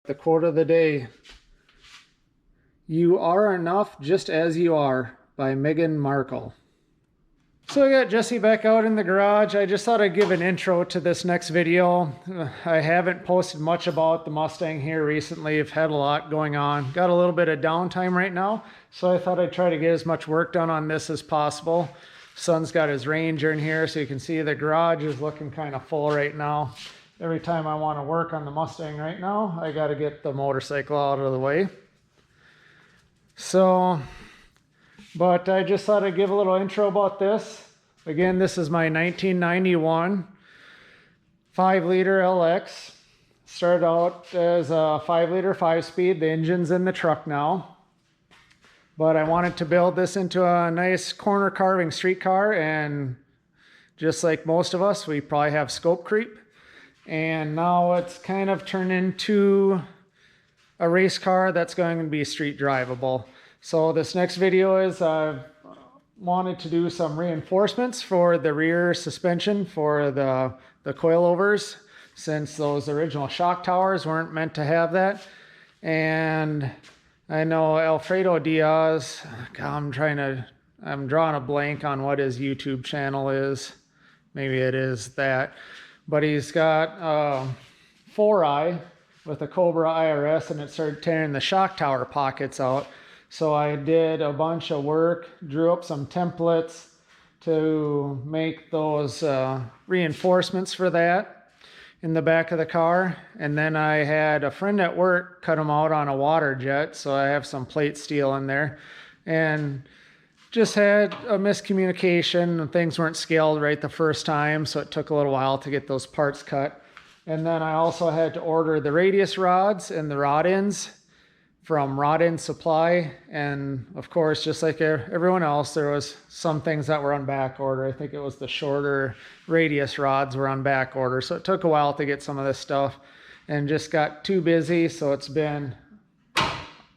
The quote of the day: "You are enough just as you are," by Meghan Markle. So I got Jesse back out in the garage. I just thought I'd give an intro to this next video. I haven't posted much about the Mustang here recently. I've had a lot going on. Got a little bit of downtime right now, so I thought I'd try to get as much work done on this as possible. Son's got his Ranger in here, so you can see the garage is looking kind of full right now. Every time I want to work on the Mustang right now, I got to get the motorcycle out of the way. So, but I just thought I'd give a little intro about this. Again, this is my 1991 5-liter LX. Started out as a 5-liter 5-speed. The engine's in the truck now. But I wanted to build this into a nice corner carving street car, and just like most of us, we probably have scope creep. And now it's kind of turned into a race car that's going to be street drivable. So this next video is I've wanted to do some reinforcements for the rear suspension for the coilovers, since those original shock towers weren't meant to have that. And I know Alfredo Diaz, I'm drawing a blank on what his YouTube channel is. Maybe it is that. But he's got a 4i with a Cobra IRS, and it started tearing the shock tower pockets out. So I did a bunch of work, drew up some templates to make those reinforcements for that in the back of the car. And then I had a friend at work cut them out on a water jet, so I have some plate steel in there. And just had a miscommunication, and things weren't scaled right the first time, so it took a little while to get those parts cut. And then I also had to order the radius rods and the rod ends from Rod End Supply. And of course, just like everyone else, there was some things that were on back order. I think it was the shorter radius rods were on back order, so it took a while to get some of this stuff, and just got too busy. So it's been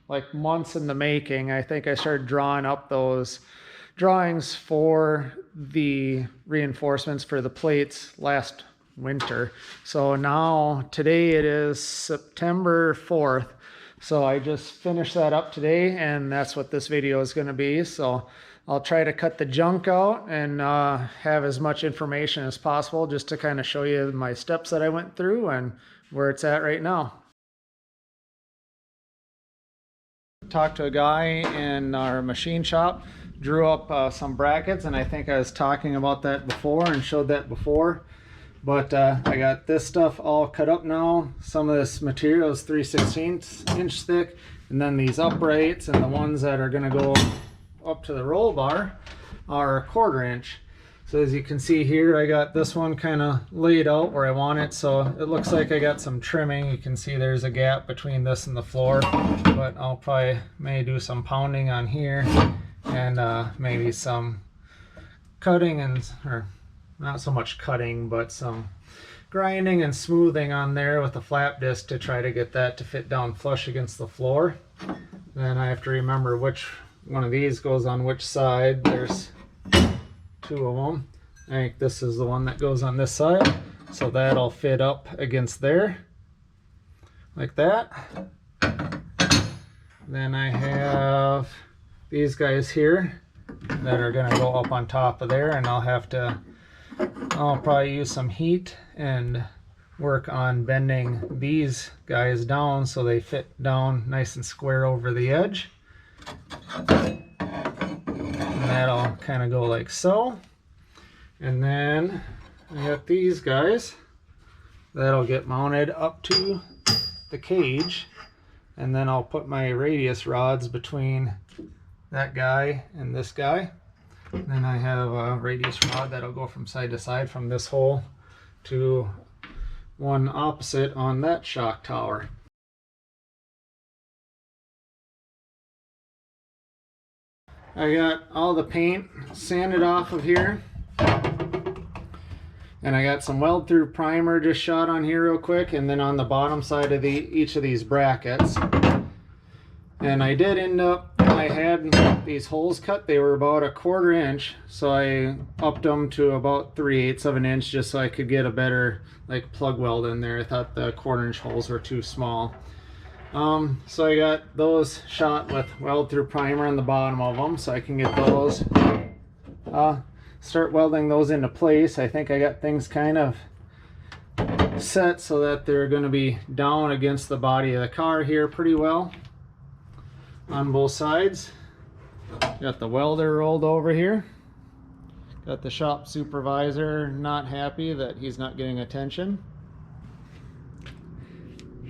like months in the making. I think I started drawing up those drawings for the reinforcements for the plates last winter. So now today it is September 4th. So I just finished that up today, and that's what this video is going to be. So I'll try to cut the junk out and have as much information as possible, just to kind of show you my steps that I went through and where it's at right now. Talked to a guy in our machine shop, drew up some brackets, and I think I was talking about that before and showed that before. But I got this stuff all cut up now. Some of this material is 3/16 inch thick, and then these uprights and the ones that are going to go up to the roll bar are 1/4 inch. So as you can see here, I got this one kind of laid out where I want it, so it looks like I got some trimming. You can see there's a gap between this and the floor, but I'll probably may do some pounding on here, and maybe some cutting, or not so much cutting, but some grinding and smoothing on there with a flap disc to try to get that to fit down flush against the floor. Then I have to remember which one of these goes on which side. There's 2 of them. I think this is the one that goes on this side, so that'll fit up against there like that. Then I have these guys here that are going to go up on top of there, and I'll probably use some heat and work on bending these guys down so they fit down nice and square over the edge. That'll kind of go like so. And then I got these guys that'll get mounted up to the cage, and then I'll put my radius rods between that guy and this guy. And then I have a radius rod that'll go from side to side from this hole to one opposite on that shock tower. I got all the paint sanded off of here, and I got some weld through primer just shot on here real quick, and then on the bottom side of each of these brackets. And I did end up, I had these holes cut. They were about 1/4 inch, so I upped them to about 3/8 of an inch just so I could get a better like plug weld in there. I thought the 1/4 inch holes were too small. So I got those shot with weld through primer on the bottom of them, so I can get those, start welding those into place. I think I got things kind of set so that they're going to be down against the body of the car here pretty well on both sides. Got the welder rolled over here. Got the shop supervisor not happy that he's not getting attention.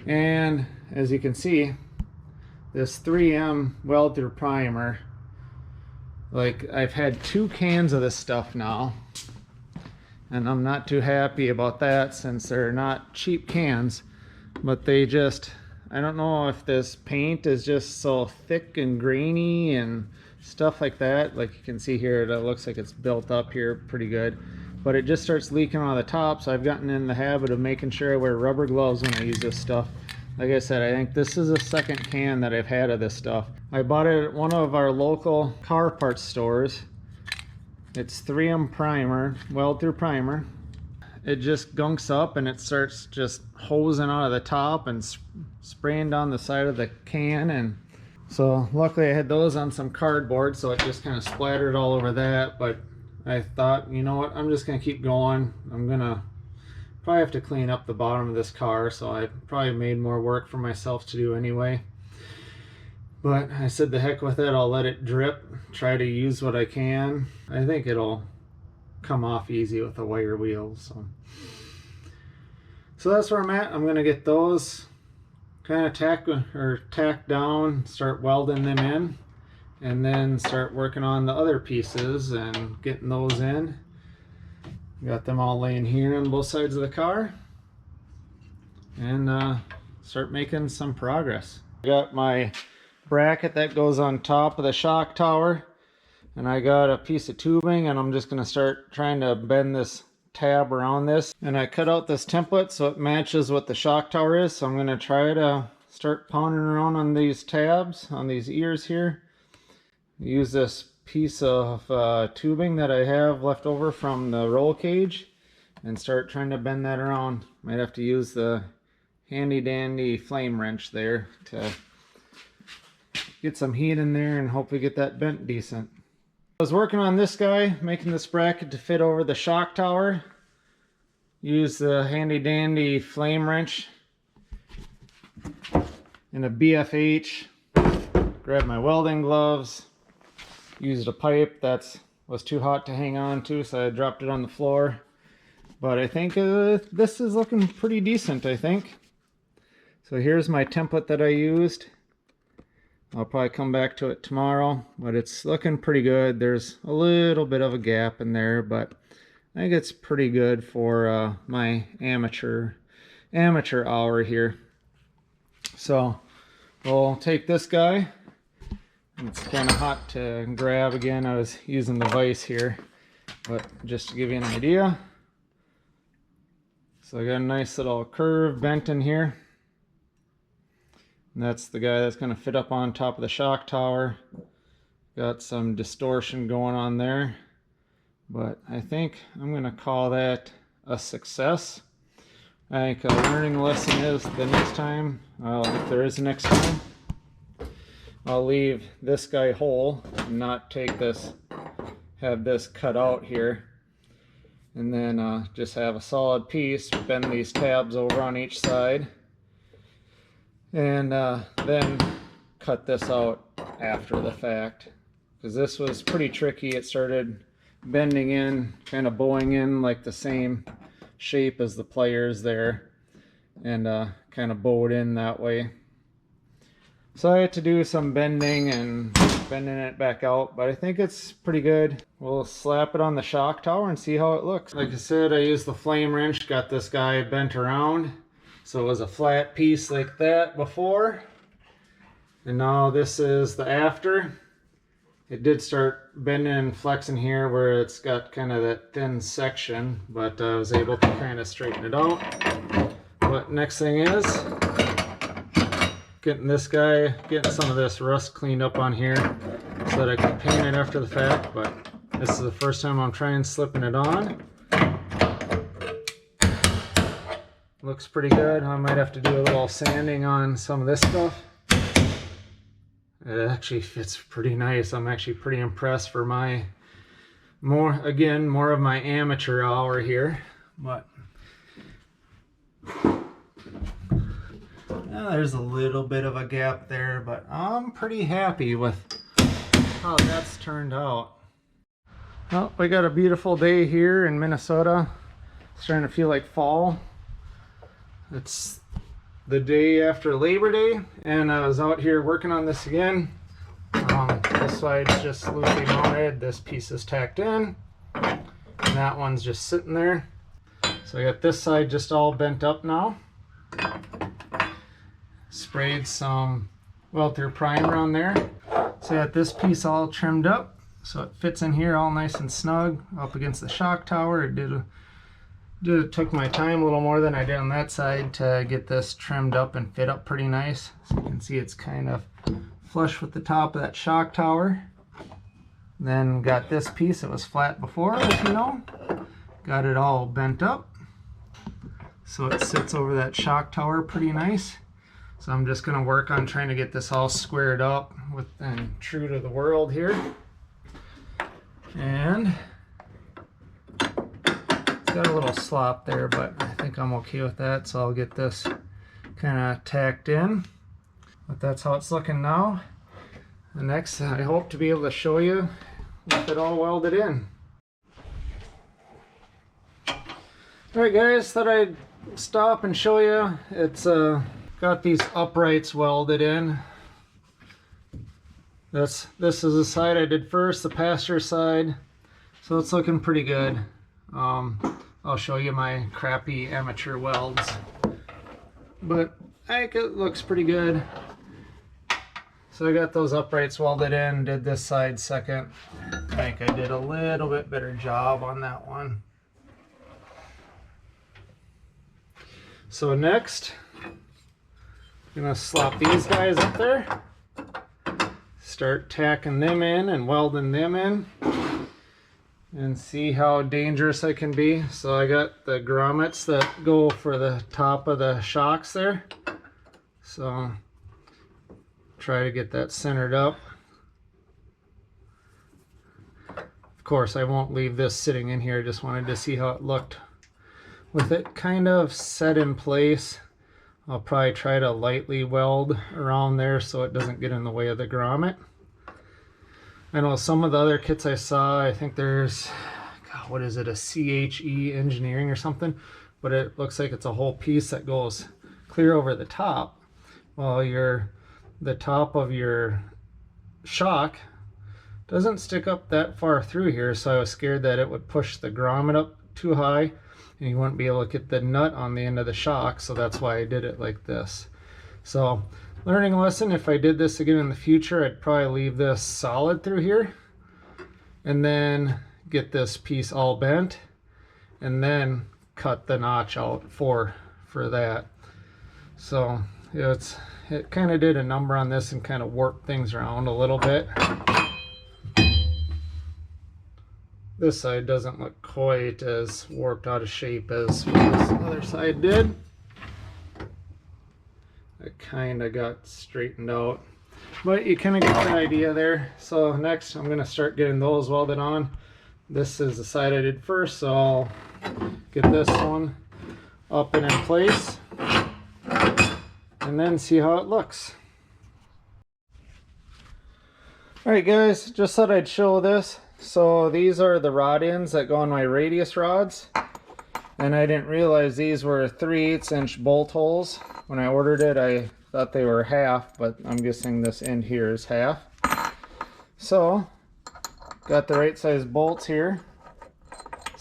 And as you can see, this 3M weld through primer, like I've had 2 cans of this stuff now, and I'm not too happy about that since they're not cheap cans, but they just, I don't know if this paint is just so thick and grainy and stuff like that. Like you can see here, it looks like it's built up here pretty good, but it just starts leaking on the top. So I've gotten in the habit of making sure I wear rubber gloves when I use this stuff. Like I said, I think this is the 2nd can that I've had of this stuff. I bought it at one of our local car parts stores. It's 3M primer, weld through primer. It just gunks up and it starts just hosing out of the top and spraying down the side of the can. And so luckily I had those on some cardboard, so it just kind of splattered all over that. But I thought, you know what, I'm just gonna keep going. I'm gonna probably have to clean up the bottom of this car, so I probably made more work for myself to do anyway. But I said the heck with it, I'll let it drip, try to use what I can. I think it'll come off easy with the wire wheels. So that's where I'm at. I'm gonna get those kind of tacked down, start welding them in, and then start working on the other pieces and getting those in. Got them all laying here on both sides of the car, and start making some progress. I got my bracket that goes on top of the shock tower, and I got a piece of tubing, and I'm just going to start trying to bend this tab around this. And I cut out this template so it matches what the shock tower is, so I'm going to try to start pounding around on these tabs, on these ears here. Use this piece of tubing that I have left over from the roll cage and start trying to bend that around. Might have to use the handy dandy flame wrench there to get some heat in there and hopefully get that bent decent. I was working on this guy, making this bracket to fit over the shock tower. Use the handy dandy flame wrench and a BFH. Grab my welding gloves. Used a pipe that was too hot to hang on to, so I dropped it on the floor. But I think this is looking pretty decent, I think. So here's my template that I used. I'll probably come back to it tomorrow, but it's looking pretty good. There's a little bit of a gap in there, but I think it's pretty good for my amateur hour here. So we'll take this guy. It's kind of hot to grab again. I was using the vise here, but just to give you an idea. So I got a nice little curve bent in here. And that's the guy that's going to fit up on top of the shock tower. Got some distortion going on there, but I think I'm going to call that a success. I think a learning lesson is the next time, if there is a next time, I'll leave this guy whole and not take this, have this cut out here, and then just have a solid piece, bend these tabs over on each side, and then cut this out after the fact, because this was pretty tricky. It started bending in, kind of bowing in like the same shape as the pliers there, and kind of bowed in that way. So I had to do some bending and bending it back out, but I think it's pretty good. We'll slap it on the shock tower and see how it looks. Like I said, I used the flame wrench, got this guy bent around. So it was a flat piece like that before. And now this is the after. It did start bending and flexing here where it's got kind of that thin section, but I was able to kind of straighten it out. But next thing is getting this guy, getting some of this rust cleaned up on here so that I can paint it after the fact. But this is the first time I'm trying slipping it on. looks pretty good. I might have to do a little sanding on some of this stuff. It actually fits pretty nice. I'm actually pretty impressed for my more of my amateur hour here. But there's a little bit of a gap there, but I'm pretty happy with how that's turned out. Well, we got a beautiful day here in Minnesota. It's starting to feel like fall. It's the day after Labor Day, and I was out here working on this again. This side's just loosely mounted, this piece is tacked in, and that one's just sitting there. So I got this side just all bent up now. Sprayed some weld-through primer on there. So I got this piece all trimmed up, so it fits in here all nice and snug up against the shock tower. It took my time a little more than I did on that side to get this trimmed up and fit up pretty nice. So you can see it's kind of flush with the top of that shock tower. Then got this piece that was flat before, as you know. Got it all bent up, so it sits over that shock tower pretty nice. So I'm just going to work on trying to get this all squared up and true to the world here. And it's got a little slop there, but I think I'm okay with that. So I'll get this kind of tacked in. But that's how it's looking now. The next, I hope to be able to show you with it all welded in. Alright guys, thought I'd stop and show you. It's got these uprights welded in. This is the side I did first, the passenger side. So it's looking pretty good. I'll show you my crappy amateur welds. But I think it looks pretty good. So I got those uprights welded in, did this side second. I think I did a little bit better job on that one. So next, I'm gonna slop these guys up there. Start tacking them in and welding them in. And see how dangerous I can be. So I got the grommets that go for the top of the shocks there. So try to get that centered up. Of course, I won't leave this sitting in here. I just wanted to see how it looked. With it kind of set in place, I'll probably try to lightly weld around there so it doesn't get in the way of the grommet. I know some of the other kits I saw, I think there's, God, what is it, a CHE engineering or something, but it looks like it's a whole piece that goes clear over the top. Well, the top of your shock doesn't stick up that far through here, so I was scared that it would push the grommet up too high and you wouldn't be able to get the nut on the end of the shock, so that's why I did it like this. So learning lesson, if I did this again in the future, I'd probably leave this solid through here and then get this piece all bent and then cut the notch out for that. So it kind of did a number on this and kind of warped things around a little bit. This side doesn't look quite as warped out of shape as this other side did. It kind of got straightened out, but you kind of get the idea there. So next I'm going to start getting those welded on. This is the side I did first, so I'll get this one up and in place and then see how it looks. Alright guys, just thought I'd show this. So these are the rod ends that go on my radius rods, and I didn't realize these were 3/8 inch bolt holes. When I ordered it, I thought they were half, but I'm guessing this end here is half. So got the right size bolts here,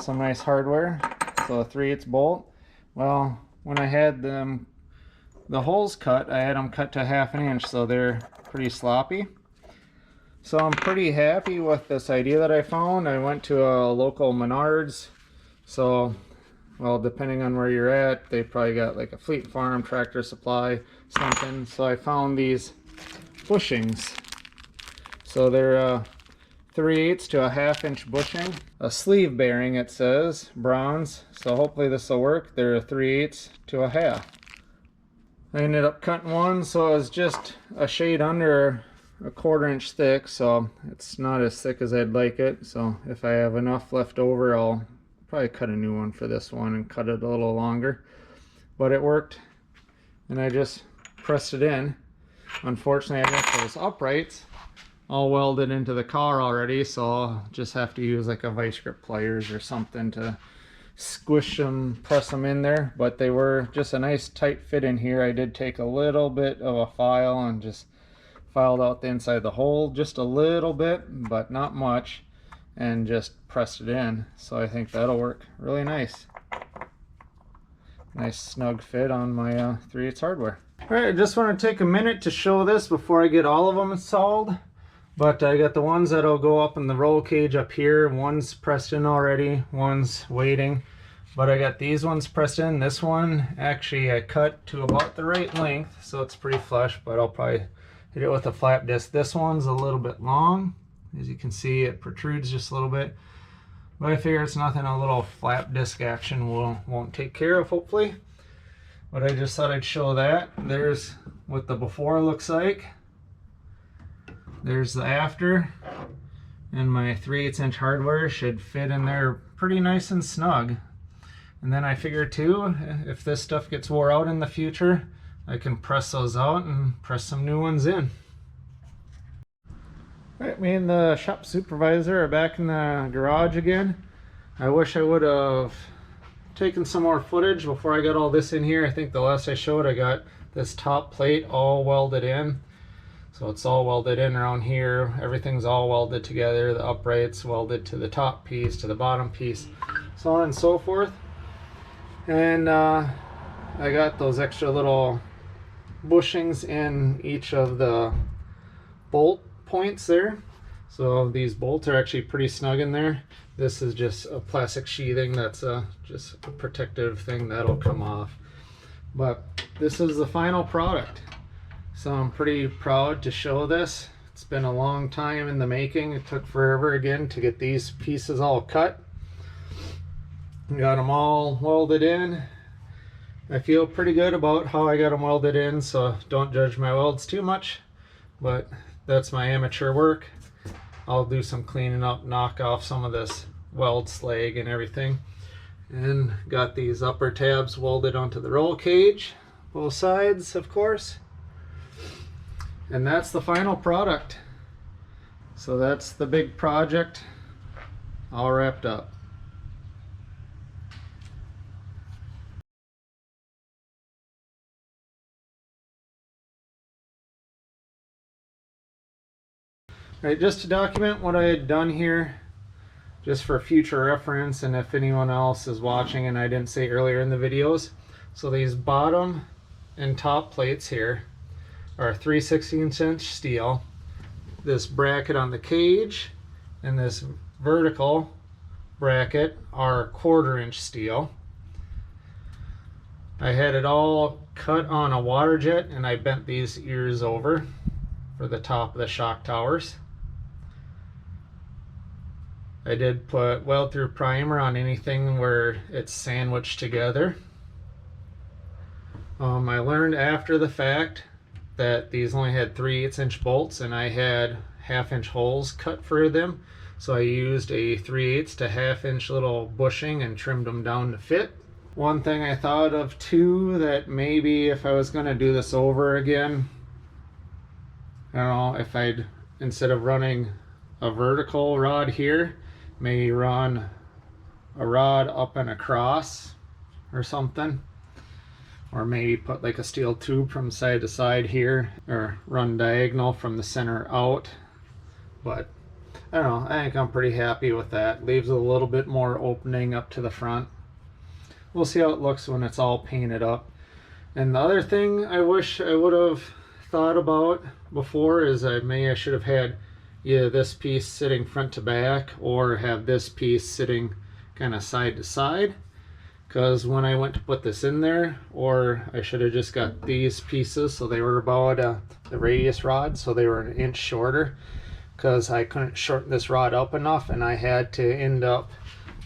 some nice hardware. So a 3/8 bolt. Well, when I had the holes cut, I had them cut to 1/2 inch, so they're pretty sloppy. So I'm pretty happy with this idea that I found. I went to a local Menards. So, well, depending on where you're at, they probably got like a Fleet Farm, Tractor Supply, something. So I found these bushings. So they're 3/8 to a 1/2 inch bushing. A sleeve bearing, it says, bronze. So hopefully this will work. They're a 3/8 to a 1/2. I ended up cutting one, so it was just a shade under a 1/4 inch thick, so it's not as thick as I'd like it. So if I have enough left over, I'll probably cut a new one for this one and cut it a little longer. But it worked, and I just pressed it in. Unfortunately, I got those uprights all welded into the car already, so I'll just have to use like a vice grip pliers or something to squish them, press them in there. But they were just a nice tight fit in here. I did take a little bit of a file and just filed out the inside of the hole just a little bit, but not much, and just pressed it in. So I think that'll work really nice. Nice snug fit on my 3/8 hardware. Alright, I just want to take a minute to show this before I get all of them installed. But I got the ones that'll go up in the roll cage up here. One's pressed in already, one's waiting. But I got these ones pressed in. This one, actually I cut to about the right length, so it's pretty flush, but I'll probably hit it with a flap disc. This one's a little bit long. As you can see, it protrudes just a little bit. But I figure it's nothing a little flap disc action won't take care of, hopefully. But I just thought I'd show that. There's what the before looks like. There's the after. And my 3/8 inch hardware should fit in there pretty nice and snug. And then I figure too, if this stuff gets wore out in the future, I can press those out and press some new ones in. Right, me and the shop supervisor are back in the garage again. I wish I would have taken some more footage before I got all this in here. I think the last I showed, I got this top plate all welded in. So it's all welded in around here. Everything's all welded together. The uprights welded to the top piece, to the bottom piece, so on and so forth. And I got those extra little bushings in each of the bolt points there. So these bolts are actually pretty snug in there. This is just a plastic sheathing that's just a protective thing that'll come off. But this is the final product. So I'm pretty proud to show this. It's been a long time in the making. It took forever again to get these pieces all cut. Got them all welded in. I feel pretty good about how I got them welded in, so don't judge my welds too much. But that's my amateur work. I'll do some cleaning up, knock off some of this weld slag and everything. And got these upper tabs welded onto the roll cage, both sides of course. And that's the final product. So that's the big project all wrapped up. Alright, just to document what I had done here, just for future reference, and if anyone else is watching and I didn't say earlier in the videos. So these bottom and top plates here are 3/16 inch steel. This bracket on the cage and this vertical bracket are 1/4 inch steel. I had it all cut on a water jet, and I bent these ears over for the top of the shock towers. I did put weld through primer on anything where it's sandwiched together. I learned after the fact that these only had 3/8 inch bolts, and I had 1/2 inch holes cut for them. So I used a 3/8 to 1/2 inch little bushing and trimmed them down to fit. One thing I thought of too, that maybe if I was going to do this over again, I don't know, if I'd, instead of running a vertical rod here, maybe run a rod up and across or something, or maybe put like a steel tube from side to side here, or run diagonal from the center out. But I don't know, I think I'm pretty happy with that. Leaves a little bit more opening up to the front. We'll see how it looks when it's all painted up. And the other thing I wish I would have thought about before is I should have had either this piece sitting front to back, or have this piece sitting kind of side to side. Because when I went to put this in there, or I should have just got these pieces so they were about the radius rod, so they were 1 inch shorter. because I couldn't shorten this rod up enough, and I had to end up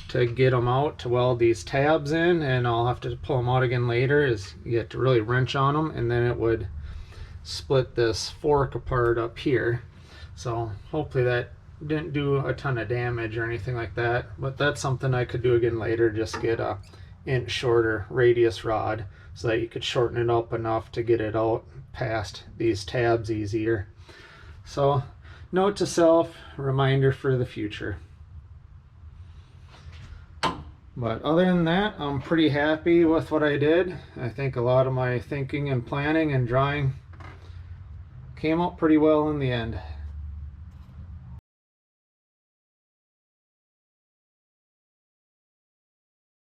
to get them out to weld these tabs in, and I'll have to pull them out again later. Is you have to really wrench on them, and then it would split this fork apart up here. So hopefully that didn't do a ton of damage or anything like that, but that's something I could do again later. Just get a inch shorter radius rod so that you could shorten it up enough to get it out past these tabs easier. So note to self, reminder for the future. But other than that, I'm pretty happy with what I did. I think a lot of my thinking and planning and drawing came out pretty well in the end.